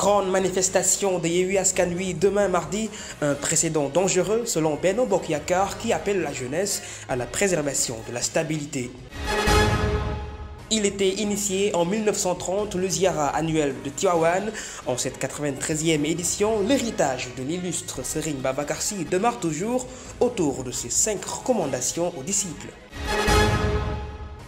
Grande manifestation de Yewwi Askan Wi demain mardi, un précédent dangereux selon Benno Bokk Yakaar qui appelle la jeunesse à la préservation de la stabilité. Il était initié en 1930 le Ziara annuel de Tivaouane. En cette 93e édition, l'héritage de l'illustre Serigne Babacar Sy demeure toujours autour de ses 5 recommandations aux disciples.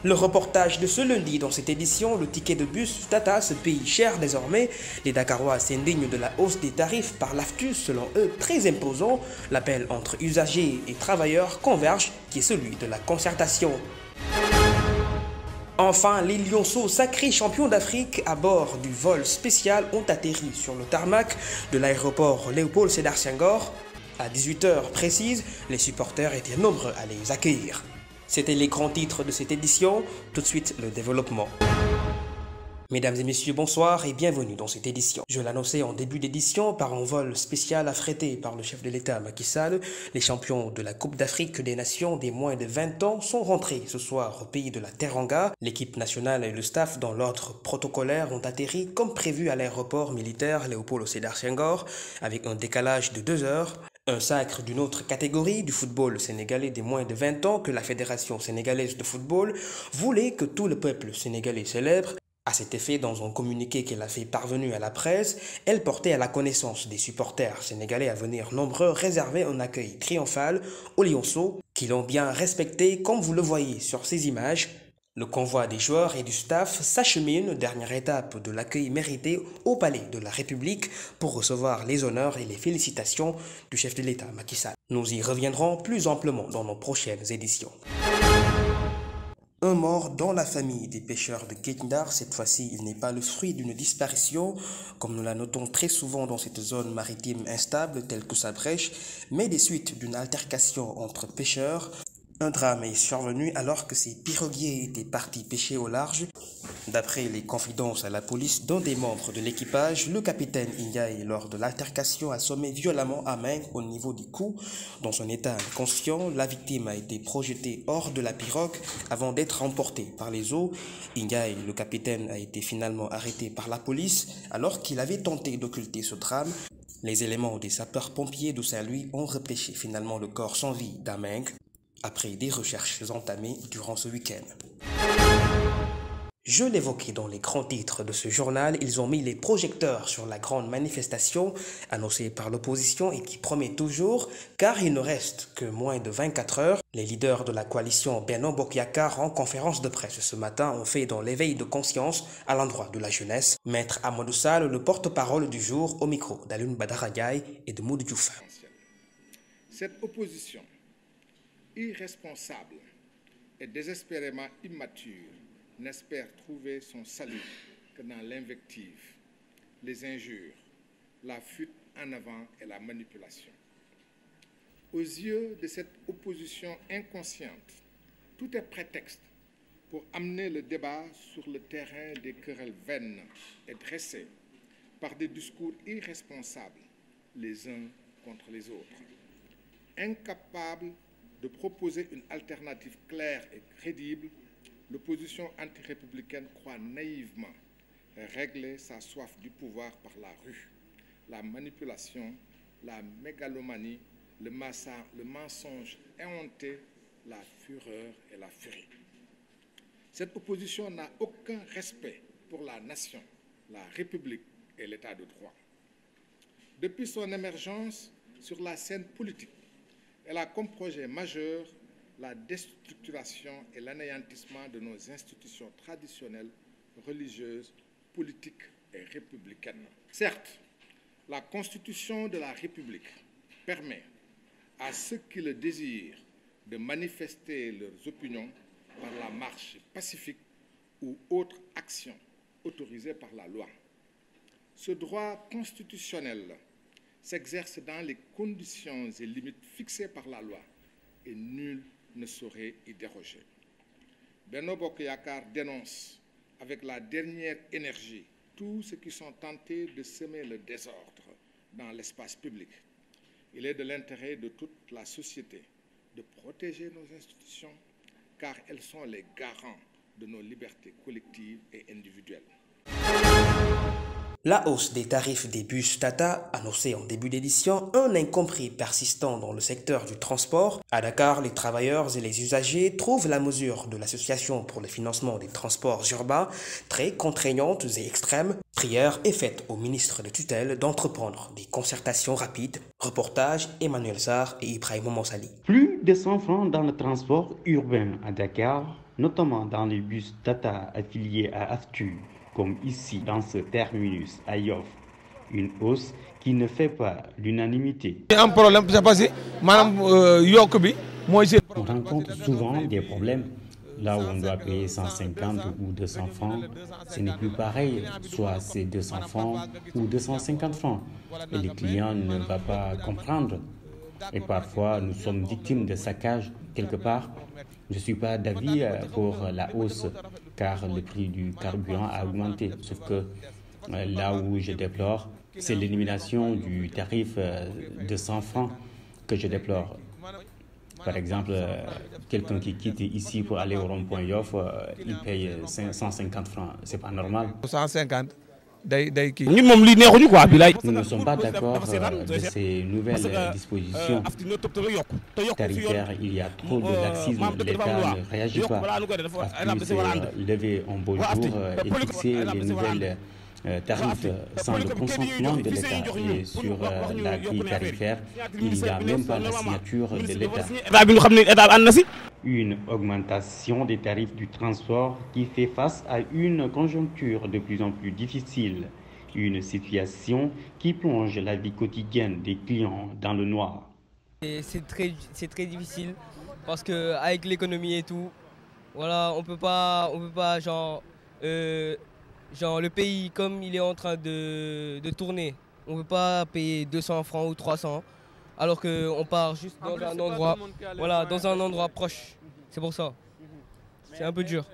Le reportage de ce lundi dans cette édition, le ticket de bus Tata se paye cher désormais. Les Dakarois s'indignent de la hausse des tarifs par l'AFTU, selon eux très imposant. L'appel entre usagers et travailleurs converge, qui est celui de la concertation. Enfin, les Lionceaux, sacrés champions d'Afrique à bord du vol spécial, ont atterri sur le tarmac de l'aéroport Léopold Sédar Senghor. À 18h précise, les supporters étaient nombreux à les accueillir. C'était les grands titres de cette édition, tout de suite le développement. Mesdames et messieurs, bonsoir et bienvenue dans cette édition. Je l'annonçais en début d'édition, par un vol spécial affrété par le chef de l'État Macky Sall, les champions de la Coupe d'Afrique des Nations des moins de 20 ans sont rentrés ce soir au pays de la Teranga. L'équipe nationale et le staff dans l'ordre protocolaire ont atterri comme prévu à l'aéroport militaire Léopold Sédar Senghor avec un décalage de 2 heures. Un sacre d'une autre catégorie du football sénégalais des moins de 20 ans que la Fédération sénégalaise de football voulait que tout le peuple sénégalais célèbre. À cet effet, dans un communiqué qu'elle a fait parvenu à la presse, elle portait à la connaissance des supporters sénégalais à venir nombreux réserver un accueil triomphal aux Lionceaux qui l'ont bien respecté comme vous le voyez sur ces images. Le convoi des joueurs et du staff s'achemine, dernière étape de l'accueil mérité au Palais de la République pour recevoir les honneurs et les félicitations du chef de l'État Macky Sall. Nous y reviendrons plus amplement dans nos prochaines éditions. Un mort dans la famille des pêcheurs de Guet Ndar. Cette fois-ci, il n'est pas le fruit d'une disparition, comme nous la notons très souvent dans cette zone maritime instable telle que sa brèche, mais des suites d'une altercation entre pêcheurs. Un drame est survenu alors que ces piroguiers étaient partis pêcher au large. D'après les confidences à la police d'un des membres de l'équipage, le capitaine Ndiaye, lors de l'altercation, a assommé violemment à main au niveau du cou. Dans son état inconscient, la victime a été projetée hors de la pirogue avant d'être emportée par les eaux. Ndiaye, le capitaine, a été finalement arrêté par la police alors qu'il avait tenté d'occulter ce drame. Les éléments des sapeurs-pompiers de Saint-Louis ont repêché finalement le corps sans vie d'Ameng après des recherches entamées durant ce week-end. Je l'évoquais dans les grands titres de ce journal, ils ont mis les projecteurs sur la grande manifestation annoncée par l'opposition et qui promet toujours, car il ne reste que moins de 24 heures. Les leaders de la coalition Benno Bokk Yakaar en conférence de presse ce matin ont fait dans l'éveil de conscience à l'endroit de la jeunesse. Maître Amadou Sall, le porte-parole du jour, au micro d'Alioune Badara Ndiaye et de Modou Diouf. Cette opposition irresponsable et désespérément immature n'espère trouver son salut que dans l'invective, les injures, la fuite en avant et la manipulation. Aux yeux de cette opposition inconsciente, tout est prétexte pour amener le débat sur le terrain des querelles vaines et dressées par des discours irresponsables les uns contre les autres. Incapables de proposer une alternative claire et crédible, l'opposition anti-républicaine croit naïvement régler sa soif du pouvoir par la rue, la manipulation, la mégalomanie, le mensonge éhonté, la fureur et la furie. Cette opposition n'a aucun respect pour la nation, la République et l'État de droit. Depuis son émergence sur la scène politique, elle a comme projet majeur la déstructuration et l'anéantissement de nos institutions traditionnelles, religieuses, politiques et républicaines. Certes, la Constitution de la République permet à ceux qui le désirent de manifester leurs opinions par la marche pacifique ou autre action autorisée par la loi. Ce droit constitutionnel s'exerce dans les conditions et limites fixées par la loi et nul ne saurait y déroger. Benno Bokk Yakaar dénonce avec la dernière énergie tous ceux qui sont tentés de semer le désordre dans l'espace public. Il est de l'intérêt de toute la société de protéger nos institutions car elles sont les garants de nos libertés collectives et individuelles. La hausse des tarifs des bus Tata, annoncée en début d'édition, un incompris persistant dans le secteur du transport. À Dakar, les travailleurs et les usagers trouvent la mesure de l'Association pour le financement des transports urbains très contraignante et extrême. Prière est faite au ministre de tutelle d'entreprendre des concertations rapides. Reportage Emmanuel Sarr et Ibrahima Monsali. Plus de 100 francs dans le transport urbain à Dakar, notamment dans les bus Tata affiliés à AFTU, comme ici dans ce terminus à Yoff, une hausse qui ne fait pas l'unanimité. Un problème, c'est passé. On rencontre souvent des problèmes. Là où on doit payer 150 ou 200 francs, ce n'est plus pareil. Soit c'est 200 francs ou 250 francs. Et le client ne va pas comprendre. Et parfois, nous sommes victimes de saccage quelque part. Je ne suis pas d'avis pour la hausse, car le prix du carburant a augmenté. Sauf que là où je déplore, c'est l'élimination du tarif de 100 francs que je déplore. Par exemple, quelqu'un qui quitte ici pour aller au rond-point Yoff, il paye 150 francs. C'est pas normal. 150. Nous ne sommes pas d'accord de ces nouvelles dispositions tarifaires. Il y a trop de laxisme. L'État ne réagit pas. AFTU s'est levé en beau jour et fixé les nouvelles tarifs sans le consentement de l'État. Et sur la grille tarifaire, il n'y a même pas la signature de l'État. Une augmentation des tarifs du transport qui fait face à une conjoncture de plus en plus difficile. Une situation qui plonge la vie quotidienne des clients dans le noir. C'est très difficile parce qu'avec l'économie et tout, voilà, on peut pas genre le pays comme il est en train de tourner, on ne peut pas payer 200 francs ou 300 alors qu'on part juste dans un endroit, voilà, dans un endroit proche. C'est pour ça. C'est un peu dur.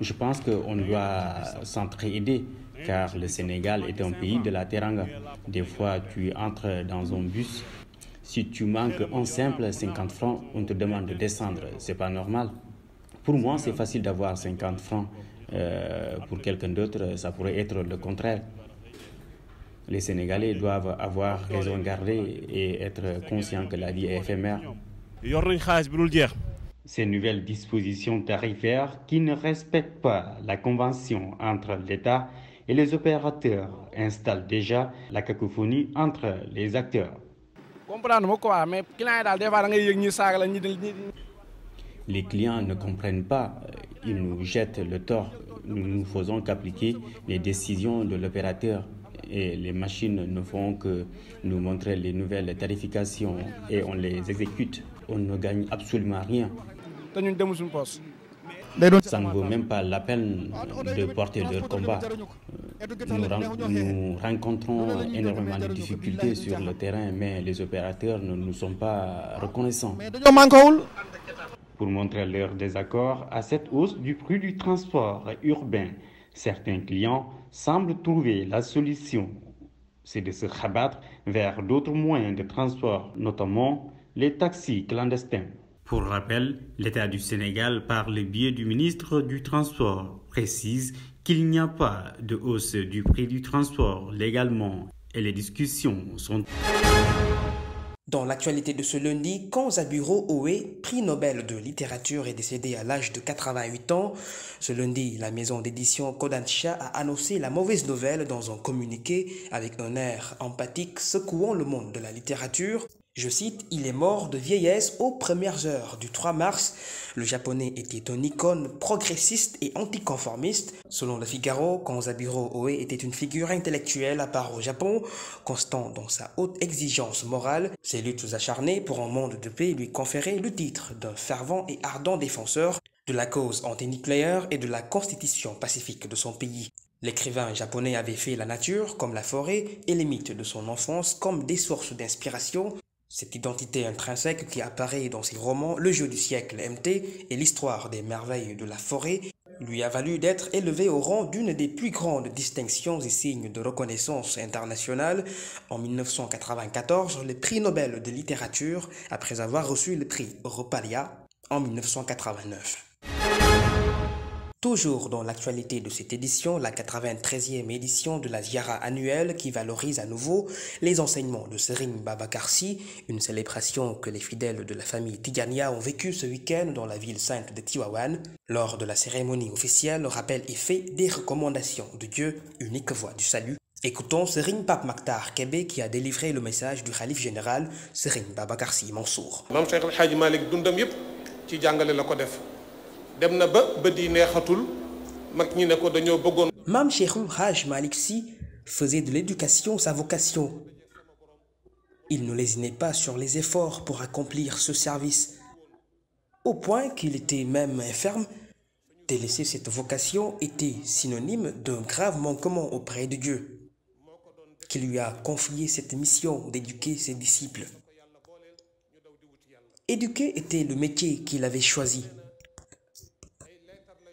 Je pense qu'on doit s'entraider car le Sénégal est un pays de la teranga. Des fois, tu entres dans un bus. Si tu manques un simple 50 francs, on te demande de descendre. C'est pas normal. Pour moi, c'est facile d'avoir 50 francs. Pour quelqu'un d'autre, ça pourrait être le contraire. Les Sénégalais doivent avoir raison gardée et être conscients que la vie est éphémère. Ces nouvelles dispositions tarifaires qui ne respectent pas la convention entre l'État et les opérateurs installent déjà la cacophonie entre les acteurs. Les clients ne comprennent pas, ils nous jettent le tort. Nous ne faisons qu'appliquer les décisions de l'opérateur et les machines ne font que nous montrer les nouvelles tarifications et on les exécute. On ne gagne absolument rien. Ça ne vaut même pas la peine de porter leur combat. Nous rencontrons énormément de difficultés sur le terrain, mais les opérateurs ne nous sont pas reconnaissants. Pour montrer leur désaccord à cette hausse du prix du transport urbain, certains clients semblent trouver la solution. C'est de se rabattre vers d'autres moyens de transport, notamment les taxis clandestins. Pour rappel, l'État du Sénégal, par le biais du ministre du Transport, précise qu'il n'y a pas de hausse du prix du transport légalement et les discussions sont... Dans l'actualité de ce lundi, Kanzaburo Owe, prix Nobel de littérature, est décédé à l'âge de 88 ans. Ce lundi, la maison d'édition Kodansha a annoncé la mauvaise nouvelle dans un communiqué avec un air empathique secouant le monde de la littérature. Je cite, « Il est mort de vieillesse aux premières heures du 3 mars. Le japonais était une icône progressiste et anticonformiste. Selon le Figaro, Kanzaburo Oe était une figure intellectuelle à part au Japon, constant dans sa haute exigence morale. Ses luttes acharnées pour un monde de paix lui conféraient le titre d'un fervent et ardent défenseur de la cause antinucléaire et de la constitution pacifique de son pays. L'écrivain japonais avait fait la nature comme la forêt et les mythes de son enfance comme des sources d'inspiration. Cette identité intrinsèque qui apparaît dans ses romans Le jeu du siècle MT et l'histoire des merveilles de la forêt lui a valu d'être élevé au rang d'une des plus grandes distinctions et signes de reconnaissance internationale. En 1994, le prix Nobel de littérature après avoir reçu le prix Europalia en 1989. Toujours dans l'actualité de cette édition, la 93e édition de la Ziara annuelle qui valorise à nouveau les enseignements de Serigne Babacar Sy, une célébration que les fidèles de la famille Tidjania ont vécue ce week-end dans la ville sainte de Tivaouane. Lors de la cérémonie officielle, le rappel est fait des recommandations de Dieu, unique voie du salut. Écoutons Serigne Pape Makhtar Kébé qui a délivré le message du khalife général Serigne Babacar Sy Mansour. Maam Cheikh El Hadji Malick dundam yëpp ci jàngale la ko def. Dem na ba bët yi neexatul mag ñi ne ko dañoo bëggoon. Mame Cheikh El Hadji Malick Sy faisait de l'éducation sa vocation. Il ne lésinait pas sur les efforts pour accomplir ce service, au point qu'il était même infirme. Délaisser cette vocation était synonyme d'un grave manquement auprès de Dieu, qui lui a confié cette mission d'éduquer ses disciples. Éduquer était le métier qu'il avait choisi.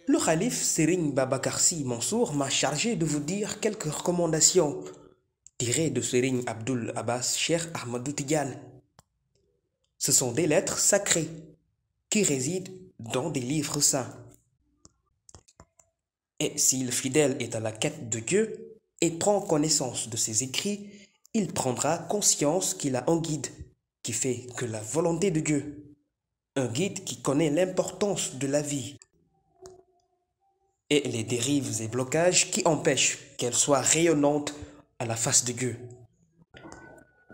Le khalife Serigne Babacar Sy Mansour m'a chargé de vous dire quelques recommandations tirées de Serigne Abdoul Abbas Cheikh Ahmadou Tidiane. Ce sont des lettres sacrées qui résident dans des livres saints. Et si le fidèle est à la quête de Dieu et prend connaissance de ses écrits, il prendra conscience qu'il a un guide qui fait que la volonté de Dieu, un guide qui connaît l'importance de la vie et les dérives et blocages qui empêchent qu'elle soit rayonnante à la face de Dieu.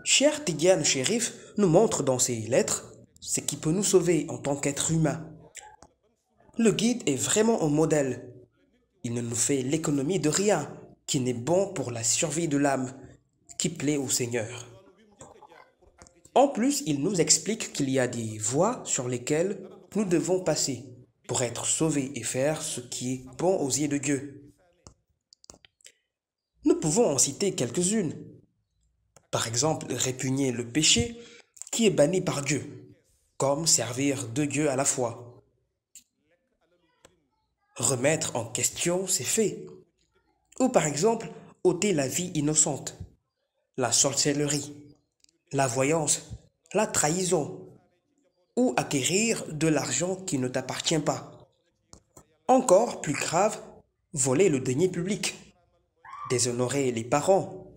Cheikh Tidiane Chérif nous montre dans ses lettres ce qui peut nous sauver en tant qu'être humain. Le guide est vraiment un modèle. Il ne nous fait l'économie de rien qui n'est bon pour la survie de l'âme qui plaît au Seigneur. En plus, il nous explique qu'il y a des voies sur lesquelles nous devons passer pour être sauvés et faire ce qui est bon aux yeux de Dieu. Nous pouvons en citer quelques-unes. Par exemple, répugner le péché qui est banni par Dieu, comme servir deux dieux à la fois. Remettre en question ses faits. Ou par exemple, ôter la vie innocente, la sorcellerie, la voyance, la trahison, ou acquérir de l'argent qui ne t'appartient pas. Encore plus grave, voler le denier public, déshonorer les parents,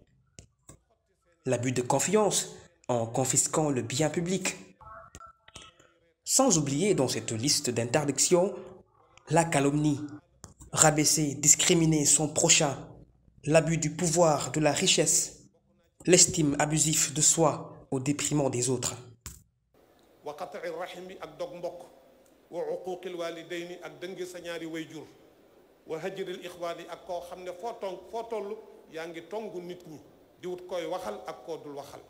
l'abus de confiance en confisquant le bien public. Sans oublier dans cette liste d'interdictions la calomnie, rabaisser, discriminer son prochain, l'abus du pouvoir, de la richesse, l'estime abusive de soi au détriment des autres. wa qat'i rahimi ak dog mbokk wa uquqil walidayni ak dëngi sa ñaari wayjur wa hajril ixwaani ak koo xam ne foo toll yaa ngi tongu nit ñi di wut koy waxal ak koo dul waxal.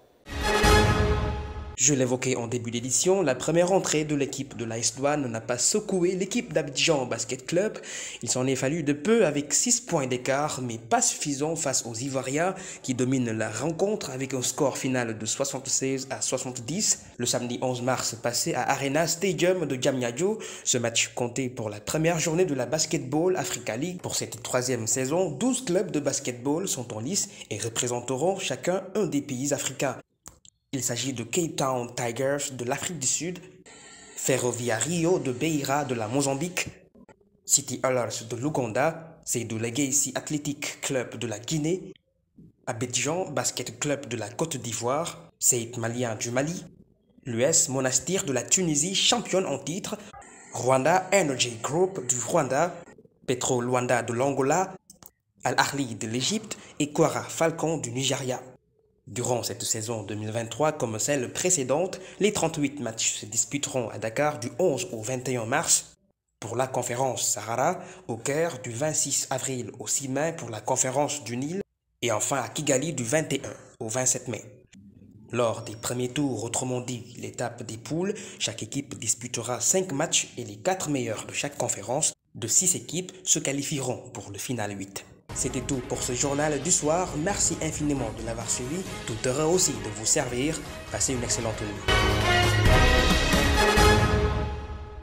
Je l'évoquais en début d'édition, la première entrée de l'équipe de l'AS Douanes n'a pas secoué l'équipe d'Abidjan Basket Club. Il s'en est fallu de peu avec 6 points d'écart, mais pas suffisant face aux Ivoiriens qui dominent la rencontre avec un score final de 76-70. Le samedi 11 mars passé à Arena Stadium de Diamniadio, ce match comptait pour la première journée de la Basketball Africa League. Pour cette 3e saison, 12 clubs de basketball sont en lice et représenteront chacun un des pays africains. Il s'agit de Cape Town Tigers de l'Afrique du Sud, Ferrovia Rio de Beira de la Mozambique, City Oilers de l'Ouganda, Seydou Legacy Athletic Club de la Guinée, Abidjan Basket Club de la Côte d'Ivoire, Seyd Malien du Mali, l'US Monastir de la Tunisie, championne en titre, Rwanda Energy Group du Rwanda, Petro Luanda de l'Angola, Al Ahly de l'Égypte et Kwara Falcon du Nigeria. Durant cette saison 2023 comme celle précédente, les 38 matchs se disputeront à Dakar du 11 au 21 mars pour la conférence Sahara, au Caire du 26 avril au 6 mai pour la conférence du Nil et enfin à Kigali du 21 au 27 mai. Lors des premiers tours, autrement dit l'étape des poules, chaque équipe disputera 5 matchs et les 4 meilleurs de chaque conférence de 6 équipes se qualifieront pour le final 8. C'était tout pour ce journal du soir. Merci infiniment de l'avoir suivi. Tout heureux aussi de vous servir. Passez une excellente nuit.